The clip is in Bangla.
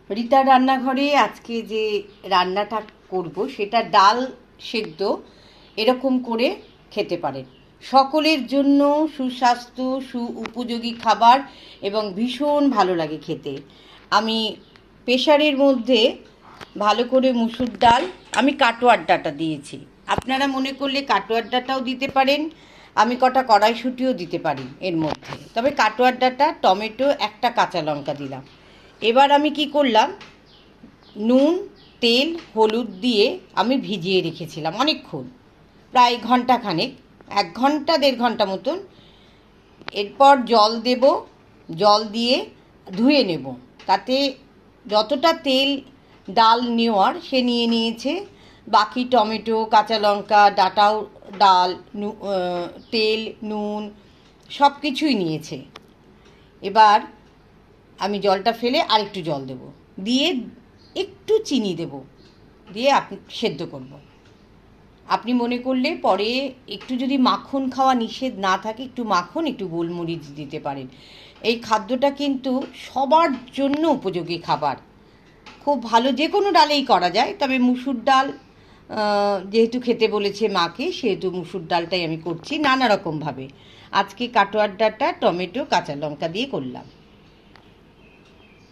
রিতার রান্নাঘরে আজকে যে রান্নাটা করব সেটা ডাল সেদ্ধ এরকম করে খেতে পারেন। সকলের জন্য সুস্বাস্থ্য উপযোগী খাবার এবং ভীষণ ভালো লাগে খেতে। আমি প্রেসারের মধ্যে ভালো করে মুসুর ডাল, আমি কাটোয়ার ডাঁটা দিয়েছি, আপনারা মনে করলে কাটোয়ার ডাঁটাও দিতে পারেন, আমি কটা কড়াইশুঁটিও দিতে পারি এর মধ্যে, তবে কাটোয়ার ডাঁটা, টমেটো, একটা কাঁচা লঙ্কা দিলাম। এবার আমি কি করলাম, নুন, তেল, হলুদ দিয়ে আমি ভিজিয়ে রেখেছিলাম অনেকক্ষণ, প্রায় ঘন্টাখানেক, 1 ঘন্টা 1.5 ঘন্টা মতন। এরপর জল দেব, জল দিয়ে ধুয়ে নেব, তাতে যতটা তেল ডাল নেওয়ার সে নিয়ে নিয়েছে, বাকি টমেটো, কাঁচা লঙ্কা, ডাঁটাও, ডাল, তেল, নুন সব কিছুই নিয়েছে। এবার আমি জলটা ফেলে আরেকটু জল দেব, দিয়ে একটু চিনি দেব, দিয়ে সেদ্ধ করব। আপনি মনে করলে পরে একটু যদি মাখন খাওয়া নিষেধ না থাকে, একটু মাখন, একটু গোলমরিচ দিতে পারেন। এই খাদ্যটা কিন্তু সবার জন্য উপযোগী খাবার, খুব ভালো, যে কোনো ডালেই করা যায়, তবে মুসুর ডাল যেহেতু খেতে বলেছে মাকে, সেহেতু মুসুর ডালটাই আমি করছি নানা রকমভাবে। আজকে কাটোয়ার ডাঁটা, টমেটো, কাঁচা লঙ্কা দিয়ে করলাম।